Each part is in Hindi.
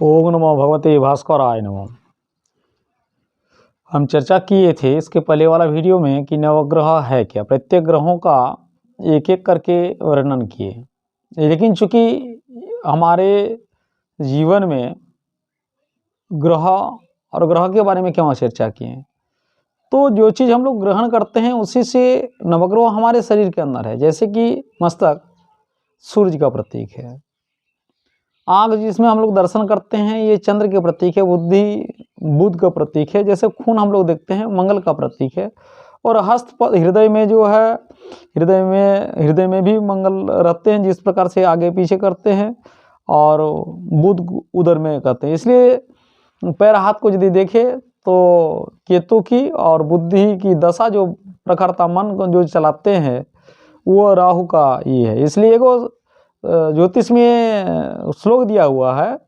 ओम नमो भगवते भास्कराय नमः। हम चर्चा किए थे इसके पहले वाला वीडियो में कि नवग्रह है क्या, प्रत्येक ग्रहों का एक एक करके वर्णन किए। लेकिन चूंकि हमारे जीवन में ग्रह और ग्रह के बारे में क्यों चर्चा किए, तो जो चीज़ हम लोग ग्रहण करते हैं उसी से नवग्रह हमारे शरीर के अंदर है। जैसे कि मस्तक सूर्य का प्रतीक है, आँख जिसमें हम लोग दर्शन करते हैं ये चंद्र के प्रतीक है, बुद्धि बुध का प्रतीक है। जैसे खून हम लोग देखते हैं मंगल का प्रतीक है। और हस्त हृदय में जो है, हृदय में भी मंगल रहते हैं, जिस प्रकार से आगे पीछे करते हैं, और बुध उदर में करते हैं। इसलिए पैर हाथ को यदि देखे तो केतु की और बुद्धि की दशा जो प्रखरता मन को जो चलाते हैं वो राहु का ये है। इसलिए एगो ज्योतिष में श्लोक दिया हुआ है,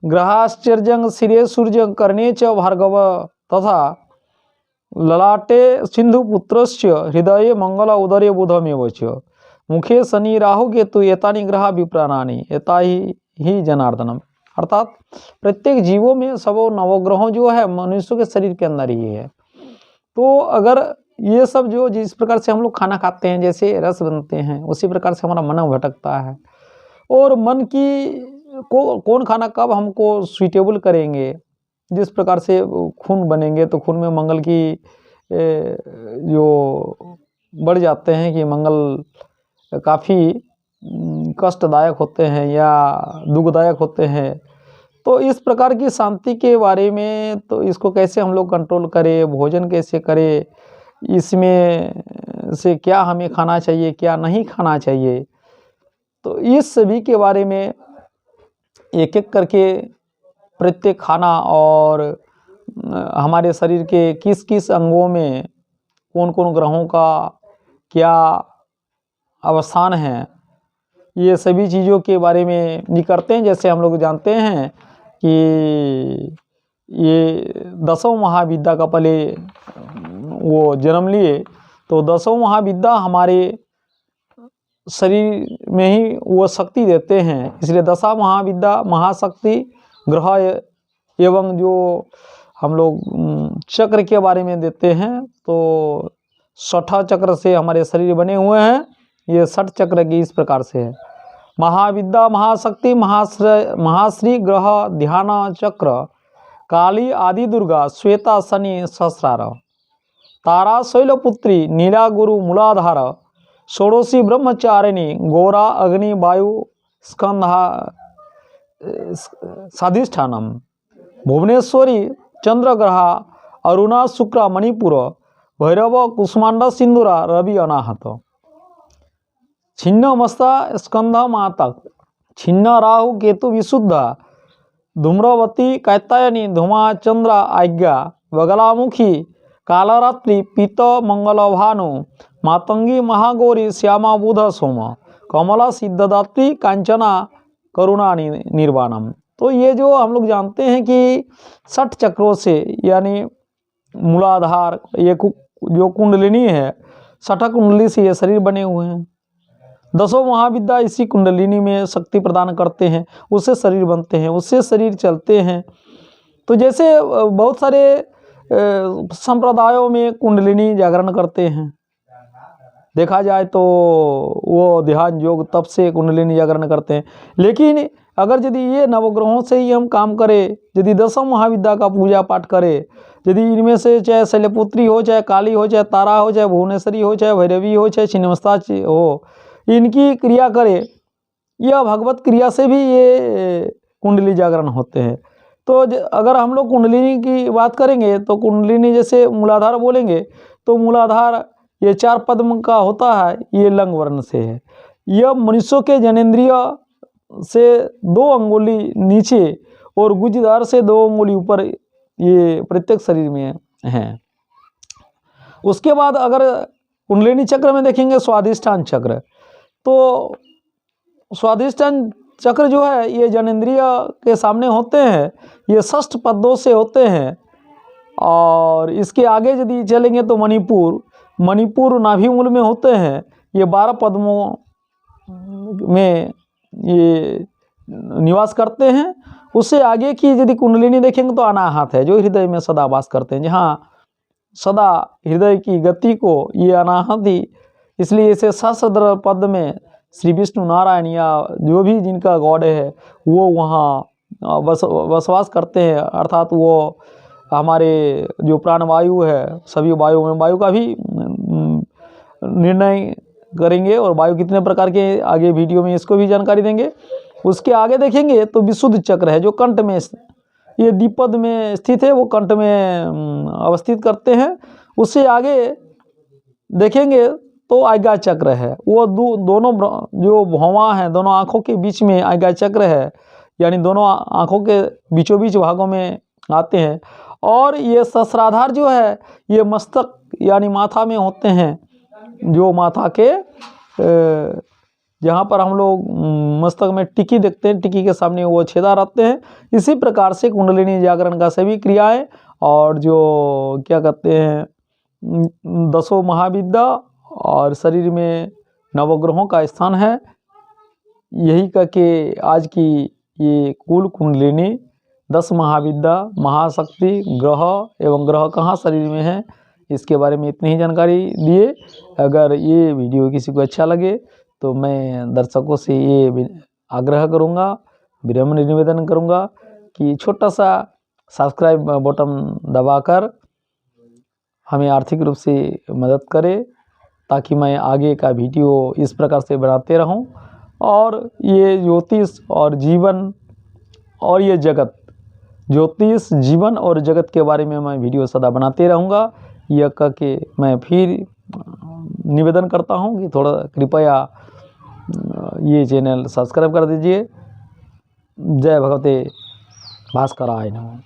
ग्रहाश्चर्यं सिरे सूर्यं कर्णे च भार्गव तथा ललाटे सिंधु पुत्रस्य हृदये मंगल उदरे बुधमेव च मुखे शनि राहु केतु एतानि ग्रहा विप्राणानि एताहि जनार्दनम। अर्थात प्रत्येक जीवों में सबो नवग्रहों जो है मनुष्य के शरीर के अंदर ही है। तो अगर ये सब जो जिस प्रकार से हम लोग खाना खाते हैं, जैसे रस बनते हैं, उसी प्रकार से हमारा मन भटकता है। और मन की कौन खाना कब हमको सूटेबल करेंगे, जिस प्रकार से खून बनेंगे तो खून में मंगल की जो बढ़ जाते हैं कि मंगल काफ़ी कष्टदायक होते हैं या दुखदायक होते हैं। तो इस प्रकार की शांति के बारे में, तो इसको कैसे हम लोग कंट्रोल करें, भोजन कैसे करें, इसमें से क्या हमें खाना चाहिए क्या नहीं खाना चाहिए, तो इस सभी के बारे में एक एक करके प्रत्येक खाना और हमारे शरीर के किस किस अंगों में कौन कौन ग्रहों का क्या अवस्थान है, ये सभी चीज़ों के बारे में नहीं करते हैं। जैसे हम लोग जानते हैं कि ये 10 महाविद्या का पहले वो जन्म लिए, तो 10 महाविद्या हमारे शरीर में ही वो शक्ति देते हैं। इसलिए 10 महाविद्या महाशक्ति ग्रह एवं जो हम लोग चक्र के बारे में देते हैं, तो 60 चक्र से हमारे शरीर बने हुए हैं। ये 60 चक्र की इस प्रकार से है, महाविद्या महाशक्ति महाश्री ग्रह ध्यान चक्र काली आदि दुर्गा श्वेता शनि सहस्रार तारा शैलपुत्री नीला गुरु मूलाधार षोडशी ब्रह्मचारिणी गौरा अग्नि वायु स्कंधा स्वाधिष्ठानम भुवनेश्वरी चंद्रग्रहा अरुणा शुक्र मणिपुर भैरव कुष्मांडा सिंधुरा रवि अनाहत छिन्न मस्ता स्कंध मातक छिन्न राहु केतु विशुद्धा धूम्रवती कैत्यायनी धूमा चंद्र आज्ञा बगलामुखी कालरात्रि पीत मंगल भानु मातंगी महागौरी श्यामा बुध सोम कमला सिद्धदात्री कांचना करुणा निर्वाणम। तो ये जो हम लोग जानते हैं कि 60 चक्रों से, यानी मूलाधार ये जो कुंडलिनी है, 60 कुंडली से ये शरीर बने हुए हैं। 10 महाविद्या इसी कुंडलिनी में शक्ति प्रदान करते हैं, उससे शरीर बनते हैं, उससे शरीर चलते हैं। तो जैसे बहुत सारे संप्रदायों में कुंडलिनी जागरण करते हैं, देखा जाए तो वो ध्यान योग तप से कुंडलिनी जागरण करते हैं। लेकिन अगर यदि ये नवग्रहों से ही हम काम करें, यदि 10 महाविद्या का पूजा पाठ करें, यदि इनमें से चाहे शैलपुत्री हो, चाहे काली हो, चाहे तारा हो, चाहे भुवनेश्वरी हो, चाहे भैरवी हो, चाहे छिन्नमस्ता हो, इनकी क्रिया करें, यह भगवत क्रिया से भी ये कुंडली जागरण होते हैं। तो अगर हम लोग कुंडलिनी की बात करेंगे तो कुंडलिनी जैसे मूलाधार बोलेंगे तो मूलाधार ये 4 पद्म का होता है, ये लंग वर्ण से है। यह मनुष्यों के जनेंद्रिय से 2 अंगुली नीचे और गुजदार से 2 अंगुली ऊपर ये प्रत्येक शरीर में है। उसके बाद अगर कुंडलिनी चक्र में देखेंगे स्वाधिष्ठान चक्र, तो स्वाधिष्ठान चक्र जो है ये जनेंद्रिय के सामने होते हैं, ये 6 पदों से होते हैं। और इसके आगे यदि चलेंगे तो मणिपुर नाभिमूल में होते हैं, ये 12 पद्मों में ये निवास करते हैं। उससे आगे की यदि कुंडलिनी देखेंगे तो अनाहत है, जो हृदय में सदा वास करते हैं, जहाँ सदा हृदय की गति को ये अनाहत ही, इसलिए इसे सहस्त्र पद में श्री विष्णु नारायण या जो भी जिनका गॉड है वो वहाँ बसवास करते हैं। अर्थात वो हमारे जो प्राणवायु है, सभी वायु में वायु का भी निर्णय करेंगे, और वायु कितने प्रकार के आगे वीडियो में इसको भी जानकारी देंगे। उसके आगे देखेंगे तो विशुद्ध चक्र है, जो कंठ में, ये द्विपद में स्थित है, वो कंठ में अवस्थित करते हैं। उससे आगे देखेंगे तो आज्ञा चक्र है, वो दोनों जो भौवा हैं, दोनों आँखों के बीच में आज्ञा चक्र है, यानी दोनों आँखों के बीचों बीच भागों में आते हैं। और ये सहस्राधार जो है ये मस्तक यानी माथा में होते हैं, जो माथा के जहाँ पर हम लोग मस्तक में टिकी देखते हैं, टिकी के सामने वो छेदा रहते हैं। इसी प्रकार से कुंडलिनी जागरण का सभी क्रियाएं और जो क्या कहते हैं 10 महाविद्या और शरीर में नवग्रहों का स्थान है, यही करके आज की ये कुल कुंडलिनी 10 महाविद्या, महाशक्ति, ग्रह एवं ग्रह कहाँ शरीर में है, इसके बारे में इतनी ही जानकारी दिए। अगर ये वीडियो किसी को अच्छा लगे तो मैं दर्शकों से ये आग्रह करूँगा, विनम्र निवेदन करूँगा कि छोटा सा सब्सक्राइब बटन दबाकर हमें आर्थिक रूप से मदद करें, ताकि मैं आगे का वीडियो इस प्रकार से बनाते रहूं। और ये ज्योतिष और जीवन और ये जगत, ज्योतिष, जीवन और जगत के बारे में मैं वीडियो सदा बनाते रहूँगा। यह कह के मैं फिर निवेदन करता हूँ कि थोड़ा कृपया ये चैनल सब्सक्राइब कर दीजिए। जय भगवते भास्कराय नमः।